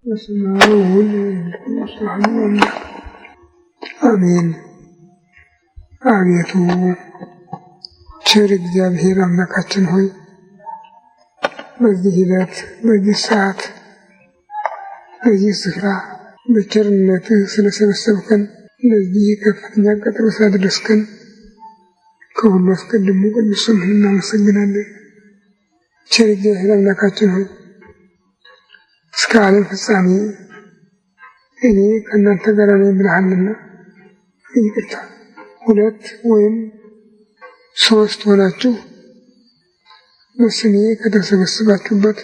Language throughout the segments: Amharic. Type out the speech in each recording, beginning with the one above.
በስመ አብ ወወልድ ወመንፈስ ቅዱስ አሜን። አቤቱ ቸር እግዚአብሔር አምላካችን ሆይ በዚህ ዕለት በዚህ ሰዓት በዚህ ስፍራ በቸርነትህ ስለሰበሰብከን ለዚህ ከፍተኛ ቀጠሮ ስላደረስከን ከሁሉ አስቀድሞ ቅዱስ ስምህን እናመሰግናለን። ቸር እግዚአብሔር አምላካችን ሆይ እስከ ዓለም ፍጻሜ እኔ ከእናንተ ጋር ነኝ ብለሃልና ይቅርታ 2 ወይም 3 ሆናችሁ በስሜ ከተሰበሰባችሁበት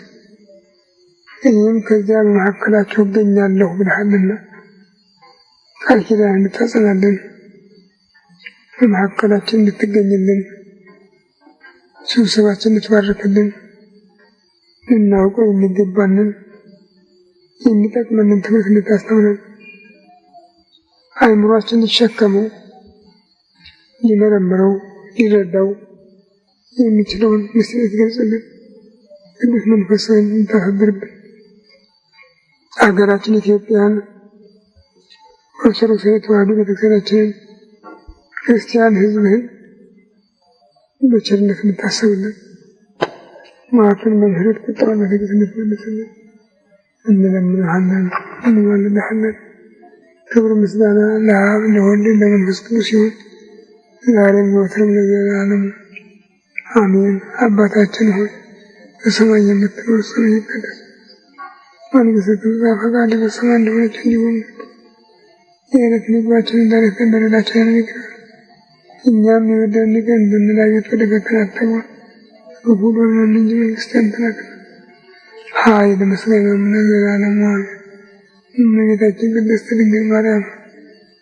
እኔም ከዚያ በመካከላችሁ እገኛለሁ ብለሃልና ቃል ኪዳን እንድታጸናልን በመካከላችን እንድትገኝልን ስብሰባችን እንድትባርክልን ልናውቀው የሚገባንን የሚጠቅመንን ትምህርት እንድታስተምረን አእምሯችን ሊሸከመው ሊመረምረው ሊረዳው የሚችለውን ምስጢር ትገልጽልን ቅዱስ መንፈስህን እንድታሳድርብን አገራችን ኢትዮጵያን ኦርቶዶክሳዊ ተዋሕዶ ቤተክርስቲያናችንን ክርስቲያን ሕዝብህን በቸርነት እንድታስብልን መዓቱን በምሕረት ቁጣውን በትዕግስት እንድትመልስልን እንለምንሃለን እንማልድሃለን። ክብር ምስጋና ለአብ ለወልድ ለመንፈስ ቅዱስ ይሁን ዛሬም ዘወትርም ለዘላለሙ አሜን። አባታችን ሆይ በሰማይ የምትኖር ስምህ ይቀደስ፣ መንግሥትህ ትምጣ፣ ፈቃድህ በሰማይ እንደሆነች እንዲሁም የዕለት ምግባችንን ዛሬ ስጠን፣ በደላችንን ይቅር በለን እኛም የበደሉንን ይቅር እንደምንል፣ አቤቱ ወደ ፈተና አታግባን ክፉ አድነን እንጂ መንግሥት ያንተ ናትና ኃይል ምስጋና ለዘላለሙ አሜን። እመቤታችን ቅድስት ድንግል ማርያም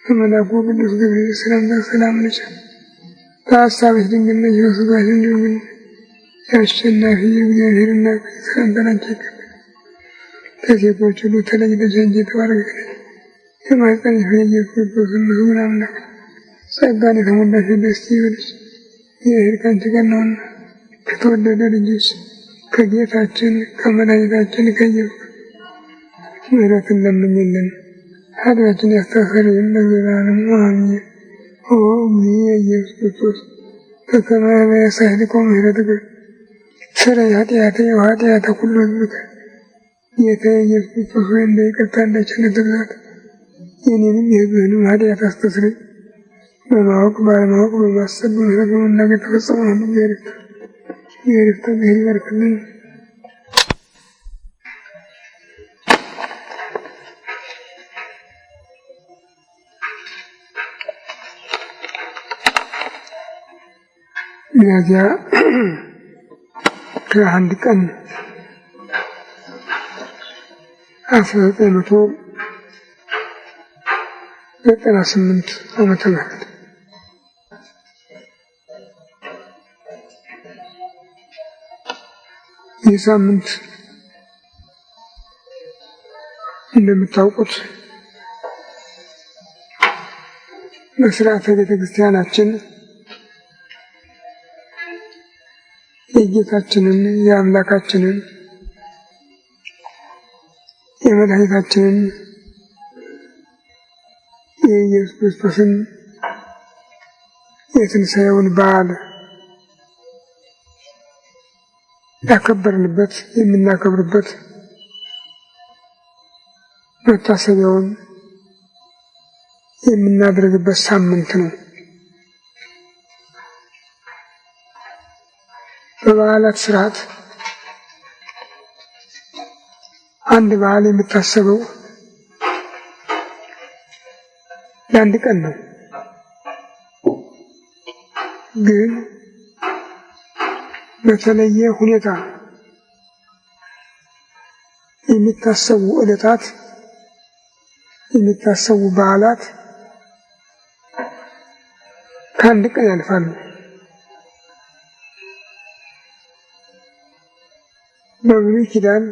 በመልአኩ ቅዱስ ገብርኤል ሰላምታ ሰላም እንልሻለን። በሐሳብሽ ድንግል ነሽ፣ በሥጋሽም ድንግል ነሽ። የአሸናፊ የእግዚአብሔር እናት ሰላምታ ላንቺ ይገባል። ከሴቶች ሁሉ ተለይተሽ አንቺ የተባረክሽ ነሽ፣ የማኅፀንሽ ፍሬ ኢየሱስ ክርስቶስ ንጹሕ አምላክ ጸጋን የተሞላሽ ደስ ይበልሽ፣ እግዚአብሔር ከአንቺ ጋር ነውና ከተወደደ ልጅሽ ከጌታችን ከመድኃኒታችን ከኢየሱስ ምሕረትን ለምኝልን ኃጢአታችንን ያስተሰርይልን ለዘላለሙ አሜን። ኦ እግዚእ ኢየሱስ ክርስቶስ በከመ በሳህልከ ምሕረትከ ስረይ ኃጢአተየ ወኃጢአተ ኩሉ ሕዝብከ። ጌታዬ ኢየሱስ ክርስቶስ ሆይ እንደ ይቅርታ እንደ ቸርነትህ ብዛት የእኔንም የሕዝብህንም ኃጢአት አስተስርይ። በማወቅ ባለማወቅ በማሰብ በምሕረት በመናገር የተፈጸመውን ሁሉ እግዚአብሔር ይፍታ። እግዚአብሔር ይባርክልን። ሚያዝያ 1 ቀን 1998 ዓመተ ምህረት ይህ ሳምንት እንደምታውቁት በሥርዓተ ቤተ ክርስቲያናችን የጌታችንን የአምላካችንን የመድኃኒታችንን የኢየሱስ ክርስቶስን የትንሣኤውን በዓል ያከበርንበት የምናከብርበት መታሰቢያውን የምናደርግበት ሳምንት ነው። በበዓላት ስርዓት አንድ በዓል የሚታሰበው ለአንድ ቀን ነው። ግን በተለየ ሁኔታ የሚታሰቡ ዕለታት የሚታሰቡ በዓላት ከአንድ ቀን ያልፋሉ። በብሉይ ኪዳን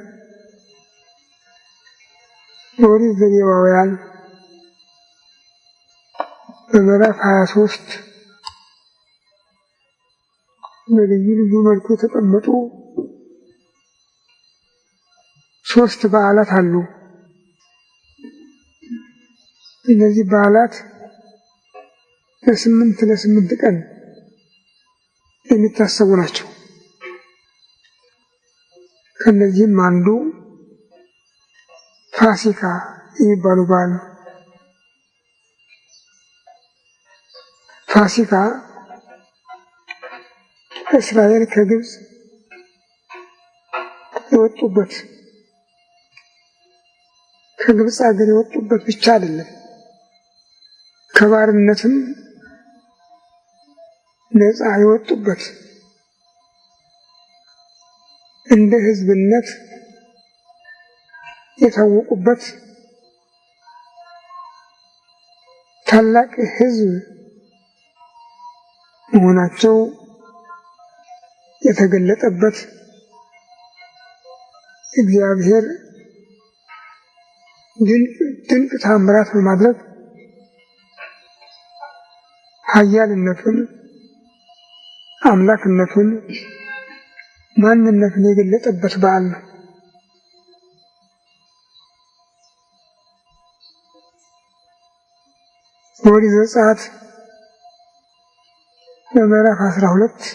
በኦሪት ዘሌዋውያን በምዕራፍ 23 በልዩ ልዩ መልኩ የተቀመጡ 3 በዓላት አሉ። እነዚህ በዓላት ለ8 ቀን የሚታሰቡ ናቸው። ከነዚህም አንዱ ፋሲካ የሚባሉ በዓል ነው። ፋሲካ እስራኤል ከግብፅ የወጡበት ከግብፅ ሀገር የወጡበት ብቻ አይደለም፣ ከባርነትም ነፃ የወጡበት እንደ ሕዝብነት የታወቁበት ታላቅ ሕዝብ መሆናቸው የተገለጠበት እግዚአብሔር ድንቅ ተአምራት በማድረግ ኃያልነቱን፣ አምላክነቱን፣ ማንነቱን የገለጠበት በዓል ነው። በኦሪት ዘጸአት በምዕራፍ 12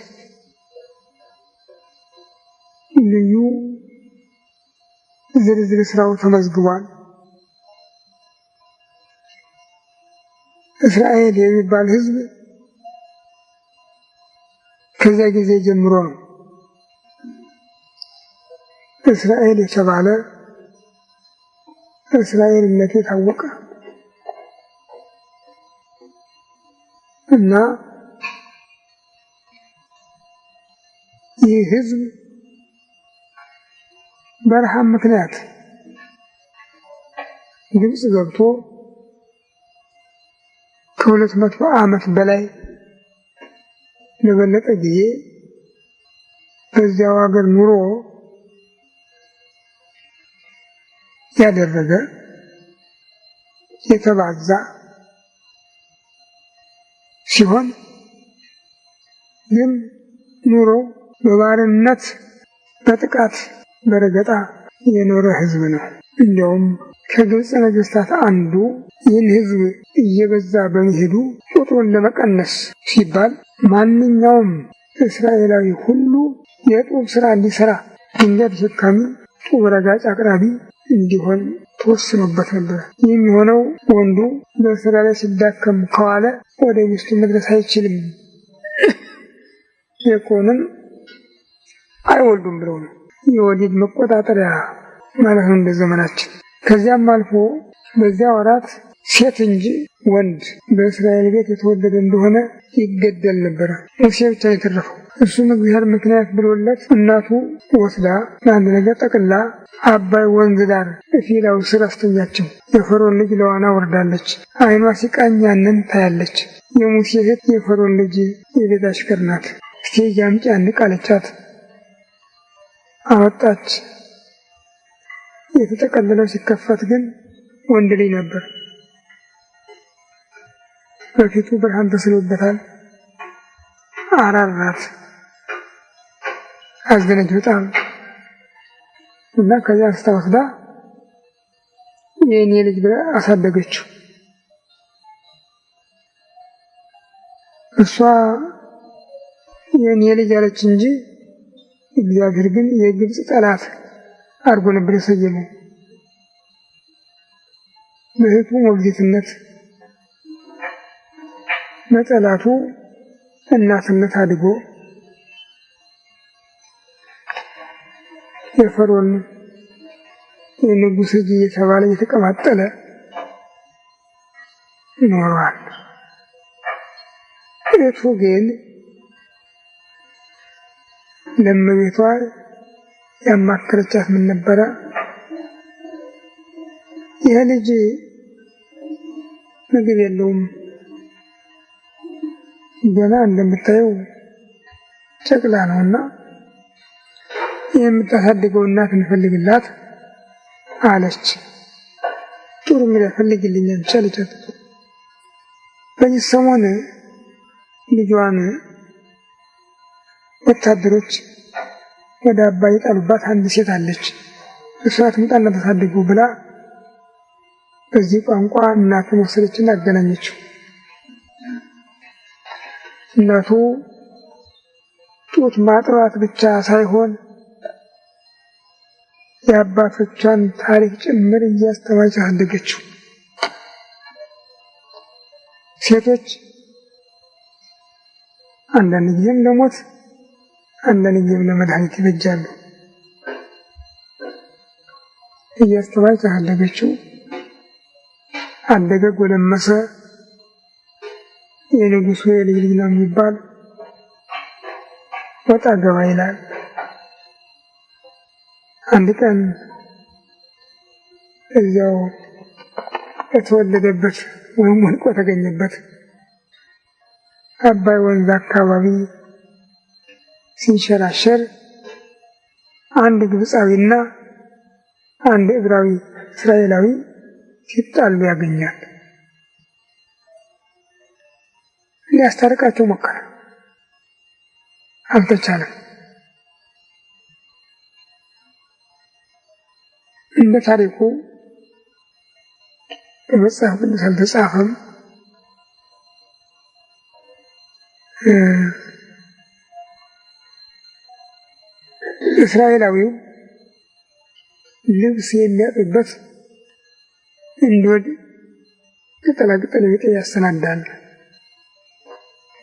ልዩ ዝርዝር ስራው ተመዝግቧል። እስራኤል የሚባል ሕዝብ ከዚያ ጊዜ ጀምሮ ነው እስራኤል የተባለ እስራኤልነቱ የታወቀ እና ይህ ሕዝብ በረሃብ ምክንያት ግብፅ ገብቶ ከ200 ዓመት በላይ ለበለጠ ጊዜ በዚያው ሀገር ኑሮ ያደረገ የተባዛ ሲሆን ግን ኑሮ በባርነት በጥቃት በረገጣ የኖረ ሕዝብ ነው። እንዲያውም ከግብፅ ነገሥታት አንዱ ይህን ሕዝብ እየበዛ በመሄዱ ቁጥሩን ለመቀነስ ሲባል ማንኛውም እስራኤላዊ ሁሉ የጡብ ስራ እንዲሰራ፣ ድንጋይ ተሸካሚ፣ ጡብ ረጋጭ አቅራቢ እንዲሆን ተወስኖበት ነበር። የሚሆነው ወንዱ በስራ ላይ ሲዳከም ከዋለ ወደ ሚስቱ መድረስ አይችልም፣ የኮንም አይወልዱም ብለው ነው። የወሊድ መቆጣጠሪያ ማለት ነው እንደ ዘመናችን። ከዚያም አልፎ በዚያ ወራት ሴት እንጂ ወንድ በእስራኤል ቤት የተወለደ እንደሆነ ይገደል ነበረ። ሙሴ ብቻ የተረፈው። እሱም እግዚአብሔር ምክንያት ብሎለት እናቱ ወስዳ ለአንድ ነገር ጠቅላ አባይ ወንዝ ዳር ፊላው ስር አስተኛቸው። የፈርዖን ልጅ ለዋና ወርዳለች። ዓይኗ ሲቃኝ ያንን ታያለች። የሙሴ እህት የፈርዖን ልጅ የቤት አሽከር ናት። እስቲ አምጪ አንቅ አለቻት። አወጣች። የተጠቀለለው ሲከፈት ግን ወንድ ልጅ ነበር። በፊቱ ብርሃን ተስሎበታል። አራራት፣ አዘነች በጣም እና ከዚያ አስተወስዳ የኔ ልጅ ብላ አሳደገችው። እሷ የኔ ልጅ አለች እንጂ እግዚአብሔር ግን የግብፅ ጠላት አድርጎ ነበር የሰየመው። በእህቱ ሞግዚትነት በጠላቱ እናትነት አድጎ የፈርዖን የንጉሥ ልጅ እየተባለ እየተቀማጠለ ኖሯል። እህቱ ግን ለእመቤቷ ያማከረቻት ምን ነበረ? ይህ ልጅ ምግብ የለውም፣ ገና እንደምታየው ጨቅላ ነውና የምታሳድገው እናት እንፈልግላት አለች። ጥሩ እንግዲህ ፈልግልኝ አለቻት። በዚህ ሰሞን ልጇን ወታደሮች ወደ አባይ ጣሉባት። አንድ ሴት አለች። እሷ ትምጣና ተሳድጉ ብላ በዚህ ቋንቋ እናቱን ወሰደችና አገናኘችው። እናቱ ጡት ማጥባት ብቻ ሳይሆን የአባቶቿን ታሪክ ጭምር እያስተማረች አሳደገችው። ሴቶች አንዳንድ ጊዜም ለሞት አንዳንድ ጊዜም ለመድኃኒት ይበጃሉ። እያስተማረች አሳደገችው። አደገ፣ ጎለመሰ። የንጉሱ የልጅ ልጅ ነው የሚባል ወጣ ገባ ይላል። አንድ ቀን እዚያው የተወለደበት ወይም ወድቆ ተገኘበት አባይ ወንዝ አካባቢ ሲንሸራሸር አንድ ግብፃዊና አንድ ዕብራዊ እስራኤላዊ ሲጣሉ ያገኛል። ሊያስታርቃቸው ሞከረ፣ አልተቻለም። እንደ ታሪኩ በመጽሐፍ ቅዱስ አልተጻፈም። እስራኤላዊው ልብስ የሚያጥብበት እንዶድ ቅጠላቅጠል ቤት ያሰናዳል።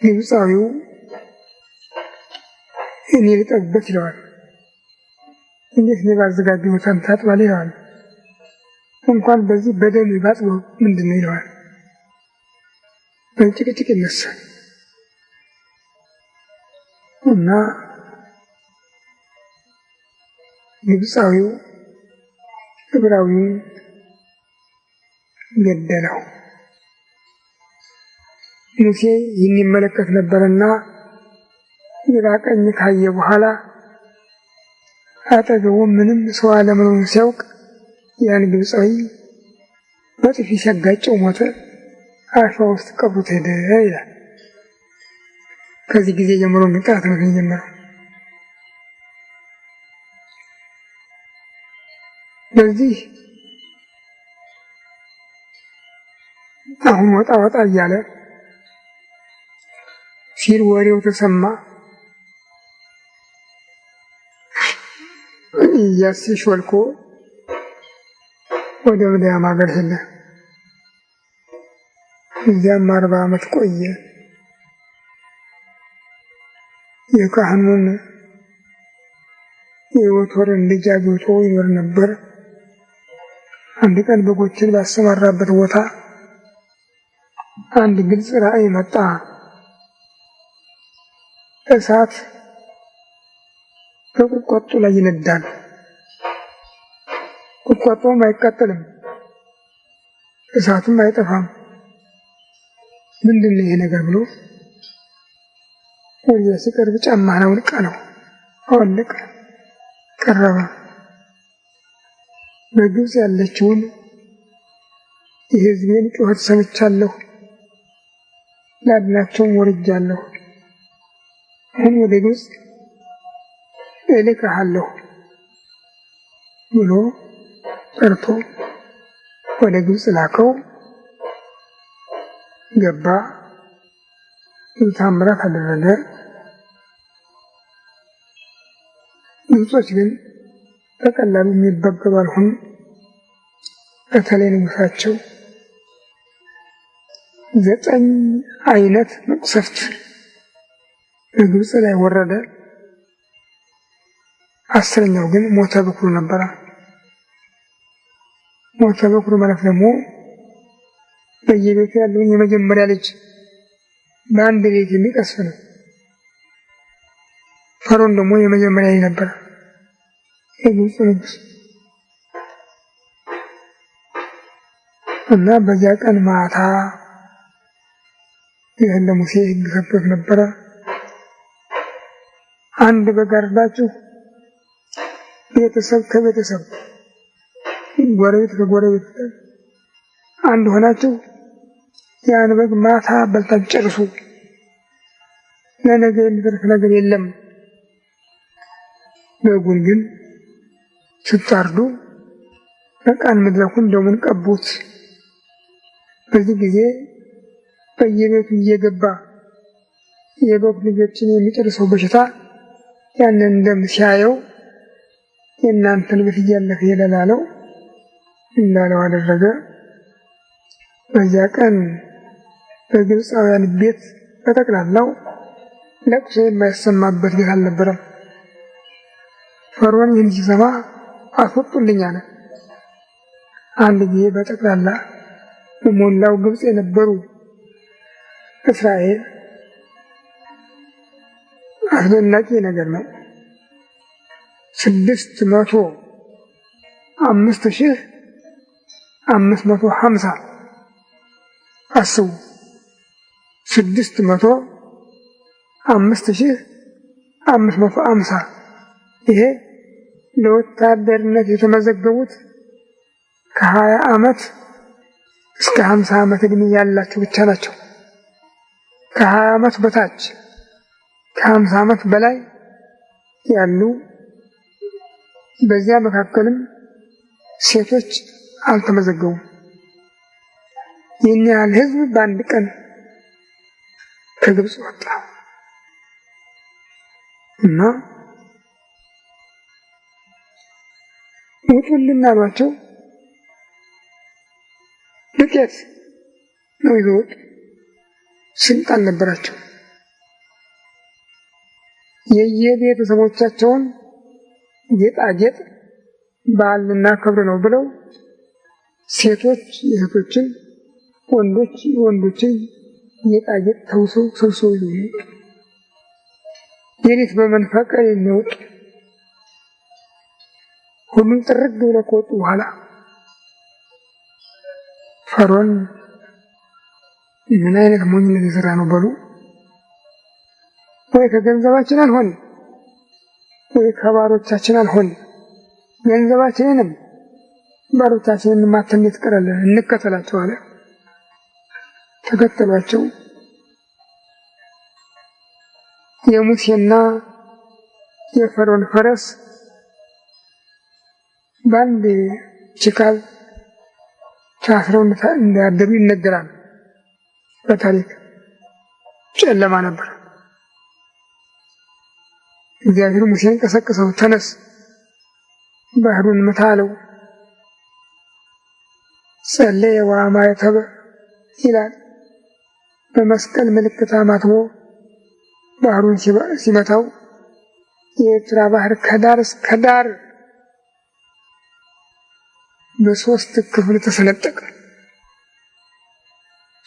ግብፃዊው እኔ ልጠብበት ይለዋል። እንዴት ነው ባዘጋጀሁት አንተ ታጥባለህ ይለዋል። እንኳን በዚህ በደም ባጥበው ምንድን ነው ይለዋል። በጭቅጭቅ ይነሳል እና ግብፃዊው ዕብራዊውን ገደለው። ሙሴ ይህን ይመለከት ነበርና ግራ ቀኝ ካየ በኋላ አጠገቡ ምንም ሰው አለመኖሩን ሲያውቅ ያን ግብፃዊ በጥፊ ሲያጋጨው ሞተ። አሸዋ ውስጥ ቀብሮት ሄደ ይላል። ከዚህ ጊዜ ጀምሮ ግጣት ነው የጀመረው። በዚህ አሁን ወጣ ወጣ እያለ ሲል ወሬው ተሰማ። ኢያሱ ሾልኮ ወደ ምድያም አገር ሄደ። እዚያም 40 ዓመት ቆየ። የካህኑን የዮቶርን ልጅ አግብቶ ይኖር ነበር። አንድ ቀን በጎችን ባሰማራበት ቦታ አንድ ግልጽ ራእይ መጣ። እሳት በቁጥቋጦ ላይ ይነዳል። ቁጥቋጦም አይቃጠልም፣ እሳቱም አይጠፋም። ምንድን ነው ይሄ ነገር ብሎ ወዲያ ሲቀርብ ጫማህን አውልቅ አለው። አወለቀ፣ ቀረበ። በግብፅ ያለችውን የሕዝቤን ጩኸት ሰምቻለሁ፣ ላድናቸውም ወርጃለሁ። አሁን ወደ ግብፅ እልክሃለሁ ብሎ ጠርቶ ወደ ግብፅ ላከው። ገባ፣ ተአምራት አደረገ። ግብጾች ግን በቀላሉ የሚበገሩ አልሆኑም። በተለይ ንጉሳቸው 9 አይነት መቅሰፍት በግብፅ ላይ ወረደ። 10ኛው ግን ሞተ በኩሩ ነበረ። ሞተ በኩሩ ማለት ደግሞ በየቤቱ ያለውን የመጀመሪያ ልጅ በአንድ ቤት የሚቀስፍ ነው። ፈርዖን ደግሞ የመጀመሪያ ልጅ ነበረ፣ የግብፅ ንጉስ እና በዚያ ቀን ማታ ይህን ለሙሴ ሕግ ሰጥቶት ነበረ። አንድ በግ አርዳችሁ ቤተሰብ ከቤተሰብ ጎረቤት ከጎረቤት አንድ ሆናችሁ ያን በግ ማታ በልታችሁ ጨርሱ፣ ለነገ የሚተርፍ ነገር የለም። በጉን ግን ስታርዱ በቃን መድረኩን ደሙን ቀቡት በዚህ ጊዜ በየቤቱ እየገባ የበግ ልጆችን የሚጨርሰው በሽታ ያንን ደም ሲያየው የእናንተን ቤት እያለፈ ይላለው እንዳለው አደረገ። በዚያ ቀን በግብፃውያን ቤት በጠቅላላው ለቅሶ የማይሰማበት ቤት አልነበረም። ፈርዖን ይህን ሲሰማ አስወጡልኝ አለ። አንድ ጊዜ በጠቅላላ በሞላው ግብፅ የነበሩ እስራኤል አስደናቂ ነገር ነው። 605,550 አስቡ። 605,550 ይሄ ለወታደርነት የተመዘገቡት ከ20 ዓመት እስከ 50 ዓመት ዕድሜ ያላቸው ብቻ ናቸው። ከ20 ዓመት በታች ከ50 ዓመት በላይ ያሉ በዚያ መካከልም ሴቶች አልተመዘገቡም። ይህን ያህል ሕዝብ በአንድ ቀን ከግብፅ ወጣ እና ውጡልን አሏቸው። ዱቄት ነው ይዘው ወጡ። ስንቅ አልነበራቸው። የየቤተሰቦቻቸውን ጌጣጌጥ በዓል ልናከብር ነው ብለው ሴቶች የሴቶችን፣ ወንዶች የወንዶችን ጌጣጌጥ ተውሰው ሰብስበው ይዘው ወጡ። ሌሊት በመንፈቅ የሚወጡ ሁሉም ጥርግ ብለው ከወጡ በኋላ ፈርዖን ምን አይነት ሞኝነት የሰራ ነው በሉ። ወይ ከገንዘባችን አልሆን ወይ ከባሮቻችን አልሆን፣ ገንዘባችንንም ባሮቻችንን ማተም ይትቀራለን እንከተላቸው አለ። ተከተሏቸው። የሙሴና የፈርዖን ፈረስ በአንድ ችካል ታስረው እንዳደሩ ይነገራል። በታሪክ ጨለማ ነበር። እግዚአብሔር ሙሴን ቀሰቀሰው። ተነስ ባህሩን ምታ አለው። ጸለየ ወአማተበ ይላል። በመስቀል ምልክት አማትቦ ባህሩን ሲመታው የኤርትራ ባህር ከዳር እስከ ዳር በ3 ክፍል ተሰነጠቀ።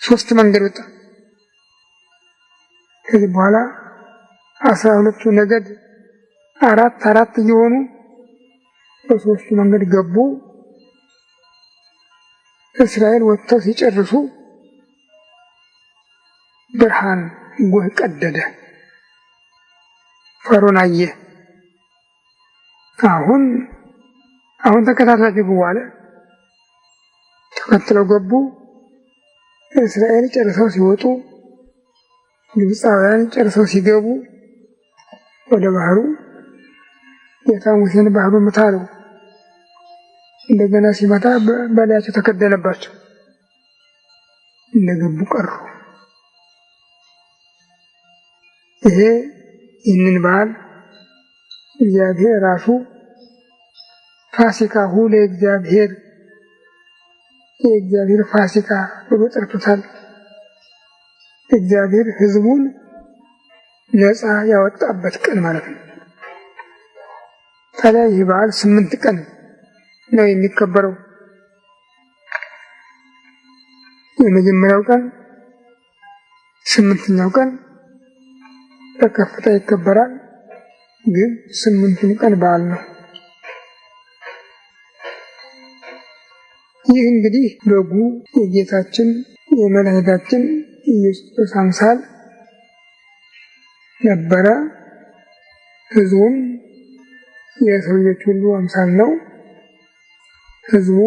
3 መንገድ ወጣ። ከዚህ በኋላ 12ቱ ነገድ 4 እየሆኑ በ3ቱ መንገድ ገቡ። እስራኤል ወጥተው ሲጨርሱ ብርሃን ጎህ ቀደደ። ፈርዖን አየ። አሁን ተከታትላችሁ ግቡ አለ። ተከትለው ገቡ። እስራኤል ጨርሰው ሲወጡ ግብፃውያን ጨርሰው ሲገቡ ወደ ባህሩ ጌታ ሙሴን ባህሩን ምታ አለው። እንደገና ሲመታ በላያቸው ተከደነባቸው። እንደገቡ ቀሩ። ይህንን በዓል እግዚአብሔር ራሱ ፋሲካሁ ለእግዚአብሔር የእግዚአብሔር ፋሲካ ብሎ ጠርቶታል። እግዚአብሔር ሕዝቡን ነፃ ያወጣበት ቀን ማለት ነው። ታዲያ ይህ በዓል 8 ቀን ነው የሚከበረው። የመጀመሪያው ቀን 8ኛው ቀን በከፍታ ይከበራል፣ ግን 8ቱን ቀን በዓል ነው። ይህ እንግዲህ በጉ የጌታችን የመድኃኒታችን ኢየሱስ አምሳል ነበረ። ሕዝቡም የሰው ልጆች ሁሉ አምሳል ነው። ሕዝቡ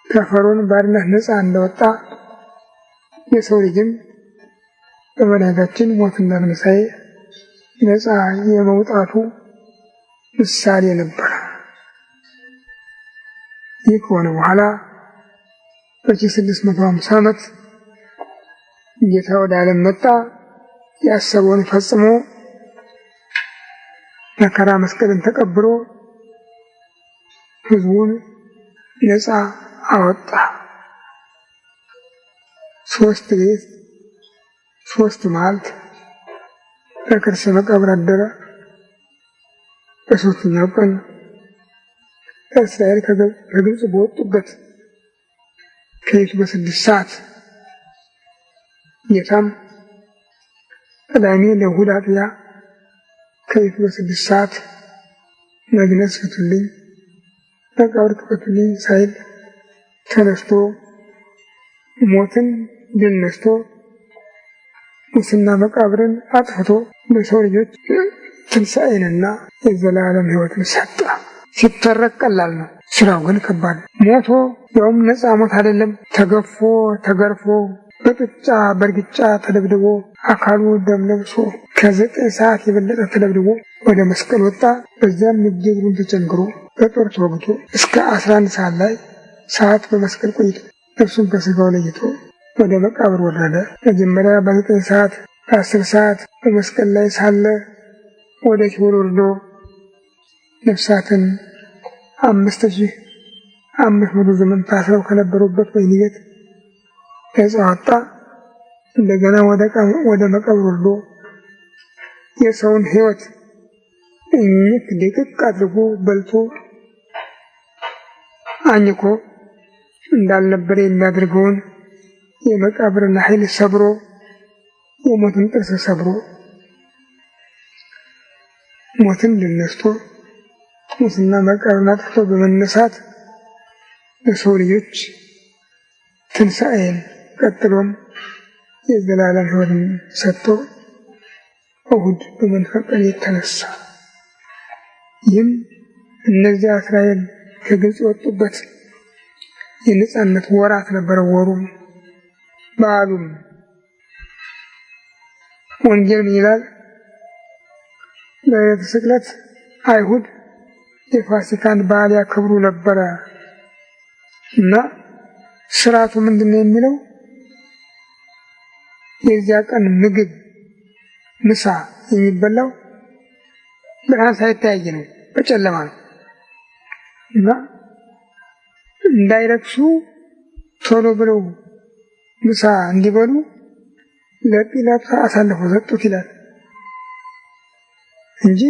ከፈርዖን ባርነት ነፃ እንደወጣ የሰው ልጅም በመድኃኒታችን ሞትና ትንሣኤ ነፃ የመውጣቱ ምሳሌ ነበረ። ይህ ከሆነ በኋላ በ650 ዓመት ጌታ ወደ ዓለም መጣ። ያሰበውን ፈጽሞ መከራ መስቀልን ተቀብሎ ሕዝቡን ነፃ አወጣ። 3 ሌሊት 3 መዓልት በከርሰ መቃብር አደረ። በ3ኛው ቀን እስራኤል ከግብፅ በወጡበት ከሌሊቱ በ6 ሰዓት ጌታም ቅዳሜ ለእሑድ አጥቢያ ከሌሊቱ በ6 ሰዓት መግነዝ ፍቱልኝ፣ መቃብር ክፈቱልኝ ሳይል ተነስቶ ሞትን ድል ነስቶ ሙስና መቃብርን አጥፍቶ ለሰው ልጆች ትንሣኤንና የዘላለም ሕይወትን ሰጠ። ሲተረክ ቀላል ነው፣ ስራው ግን ከባድ ነው። ሞቶ ያውም ነፃ ሞት አይደለም፣ ተገፎ ተገርፎ በጡጫ በእርግጫ ተደብድቦ አካሉ ደም ለብሶ ከ9 ሰዓት የበለጠ ተደብድቦ ወደ መስቀል ወጣ። በዚያም እጅ እግሩን ተቸንክሮ በጦር ተወግቶ እስከ 11 ሰዓት ላይ ሰዓት በመስቀል ቆይቶ ነፍሱን ከሥጋው ለይቶ ወደ መቃብር ወረደ። መጀመሪያ በ9 ሰዓት በ10 ሰዓት በመስቀል ላይ ሳለ ወደ ሲኦል ወርዶ ነፍሳትን 5500 ዘመን ታስረው ከነበሩበት ወህኒ ቤት ነፃ ወጣ። እንደገና ወደ መቃብር ወርዶ የሰውን ሕይወት እኝክ ድቅቅ አድርጎ በልቶ አኝኮ እንዳልነበረ የሚያደርገውን የመቃብርን ኃይል ሰብሮ የሞትን ጥርስ ሰብሮ ሞትን ድል ነስቶ ሙስና መቃብርን አጥፍቶ በመነሳት ለሰው ልጆች ትንሣኤን ቀጥሎም የዘላለም ሕይወትን ሰጥቶ እሑድ በመንፈቀ ሌሊት ተነሳ። ይህም እነዚያ እስራኤል ከግብፅ የወጡበት የነጻነት ወራት ነበረ። ወሩም በዓሉም ወንጌል ምን ይላል? በዕለተ ስቅለት አይሁድ የፋሲካን በዓል ያከብሩ ነበረ እና ስርዓቱ ምንድነው የሚለው? የዚያ ቀን ምግብ ምሳ የሚበላው ብርሃን ሳይታይ ነው፣ በጨለማ ነው እና እንዳይረክሱ ቶሎ ብለው ምሳ እንዲበሉ ለጲላጦስ አሳልፈው ሰጡት ይላል እንጂ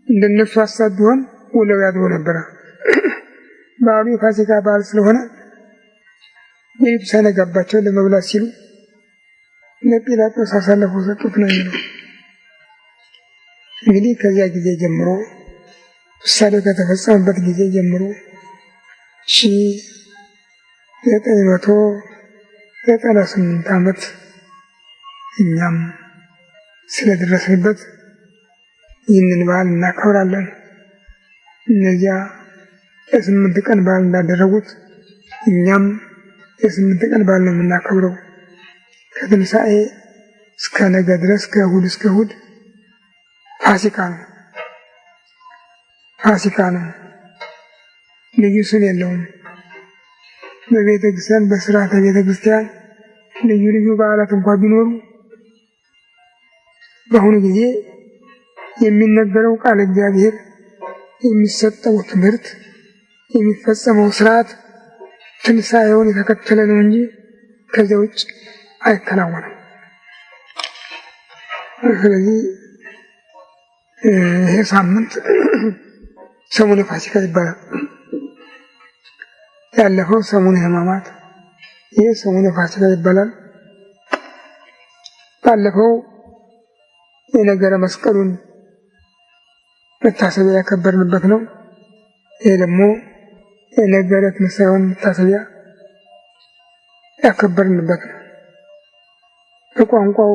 እንደነሱ ሐሳብ ቢሆን ውለው ያድሩ ነበረ። በዓሉ የፋሲካ በዓል ስለሆነ ሌሊቱ ሳይነጋባቸው ለመብላት ሲሉ ለጲላጦስ አሳልፈው ሰጡት ነው የሚለው። እንግዲህ ከዚያ ጊዜ ጀምሮ ምሳሌው ከተፈጸመበት ጊዜ ጀምሮ 1998 ዓመት እኛም ስለደረስንበት ይህንን በዓል እናከብራለን። እነዚያ የ8 ቀን በዓል እንዳደረጉት እኛም የ8 ቀን በዓል ነው የምናከብረው። ከትንሣኤ እስከ ነገ ድረስ ከእሑድ እስከ እሑድ ፋሲካ ነው። ፋሲካ ነው፣ ልዩ ስም የለውም። በቤተ ክርስቲያን በሥርዓተ ቤተ ክርስቲያን ልዩ ልዩ በዓላት እንኳን ቢኖሩ በአሁኑ ጊዜ የሚነገረው ቃል እግዚአብሔር፣ የሚሰጠው ትምህርት፣ የሚፈጸመው ስርዓት ትንሣኤውን የተከተለ ነው እንጂ ከዚያ ውጭ አይከናወንም። ስለዚህ ይሄ ሳምንት ሰሙነ ፋሲካ ይባላል። ያለፈው ሰሙነ ሕማማት፣ ይሄ ሰሙነ ፋሲካ ይባላል። ባለፈው የነገረ መስቀሉን መታሰቢያ ያከበርንበት ነው። ይሄ ደግሞ የነገረ ትንሣኤውን መታሰቢያ ያከበርንበት ነው። በቋንቋው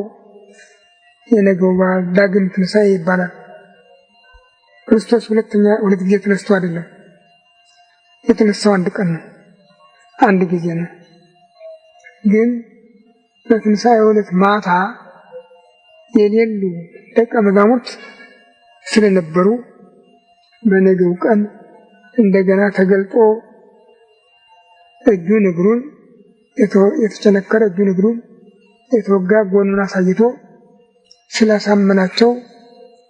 የነገው በዓል ዳግም ትንሣኤ ይባላል። ክርስቶስ ሁለት ጊዜ ተነስቶ አይደለም የተነሳው፣ አንድ ቀን ነው፣ አንድ ጊዜ ነው። ግን በትንሣኤው ዕለት ማታ የሌሉ ደቀ መዛሙርት ስለነበሩ በነገው ቀን እንደገና ተገልጦ እጁን እግሩን የተቸነከረ እጁን እግሩን የተወጋ ጎኑን አሳይቶ ስላሳመናቸው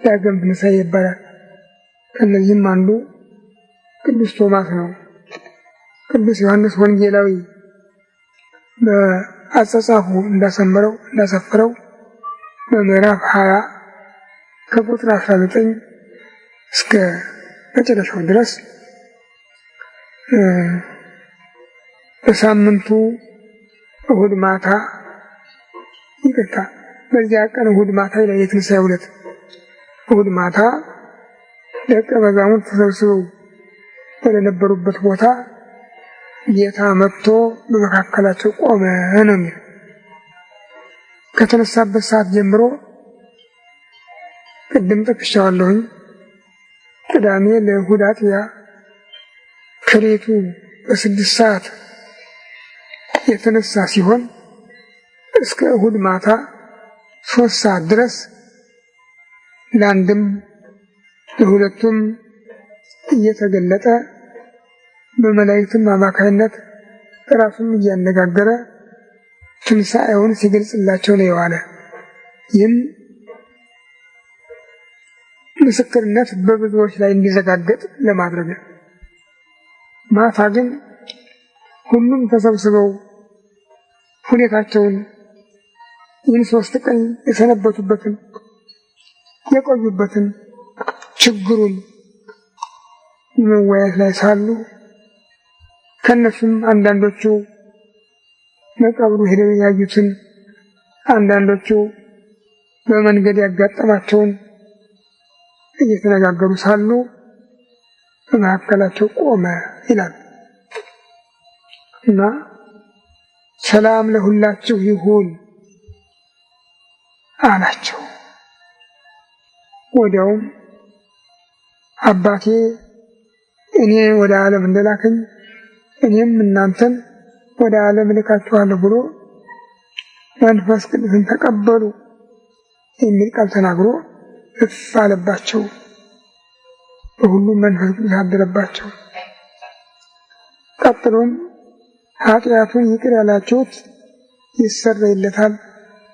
ዳግም ትንሣኤ ይባላል። ከእነዚህም አንዱ ቅዱስ ቶማስ ነው። ቅዱስ ዮሐንስ ወንጌላዊ በአጸጻፉ እንዳሰፈረው በምዕራፍ 20 ከቁጥር 19 እስከ መጨረሻው ድረስ በሳምንቱ እሁድ ማታ በዚያ ቀን እሁድ ማታ ላይ የትንሣኤው ዕለት እሁድ ማታ ደቀ መዛሙርት ተሰብስበው ወደነበሩበት ቦታ ጌታ መጥቶ በመካከላቸው ቆመ ነው የሚል። ከተነሳበት ሰዓት ጀምሮ ቅድም ጠቅሻለሁኝ። ቅዳሜ ለእሁድ አጥቢያ ከሌቱ በ6 ሰዓት የተነሳ ሲሆን እስከ እሁድ ማታ 3 ሰዓት ድረስ ለአንድም ለሁለቱም እየተገለጠ በመላእክትም አማካይነት ራሱም እያነጋገረ ትንሣኤውን ሲገልጽላቸው ነው የዋለ። ይህም ምስክርነት በብዙዎች ላይ እንዲረጋገጥ ለማድረግ ነው። ማታ ግን ሁሉም ተሰብስበው ሁኔታቸውን ይህን 3 ቀን የሰነበቱበትን የቆዩበትን ችግሩን መወያየት ላይ ሳሉ ከነሱም አንዳንዶቹ መቃብሩ ሄደው ያዩትን፣ አንዳንዶቹ በመንገድ ያጋጠማቸውን እየተነጋገሩ ሳሉ በመካከላቸው ቆመ ይላል እና ሰላም ለሁላችሁ ይሁን አላቸው። ወዲያውም አባቴ እኔ ወደ ዓለም እንደላከኝ እኔም እናንተን ወደ ዓለም ልካችኋለሁ ብሎ መንፈስ ቅዱስን ተቀበሉ የሚል ቃል ተናግሮ እፍ አለባቸው። በሁሉም መንፈስ ቅዱስ አደረባቸው። ቀጥሎም ኃጢአቱን ይቅር ያላችሁት ይሰረይለታል፣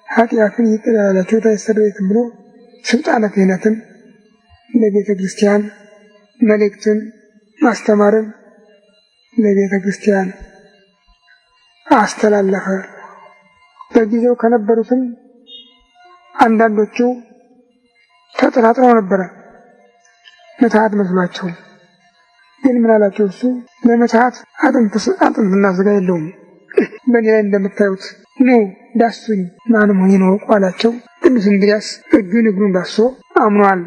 ኃጢአቱን ይቅር ያላችሁት አይሰረይትም ብሎ ስልጣነ ክህነትን ለቤተ ክርስቲያን መልእክትን ማስተማርን ለቤተ ክርስቲያን አስተላለፈ። በጊዜው ከነበሩትም አንዳንዶቹ ተጠራጥረው ነበረ፣ ምትሃት መስሏቸው። ግን ምን አላቸው እሱ? ለምትሃት አጥንትና ሥጋ የለውም። በእኔ ላይ እንደምታዩት ኑ ዳሱኝ፣ ማን መሆኔን እወቁ አላቸው። ቅዱስ እንድርያስ እጁን እግሩን ዳሶ አምኗል።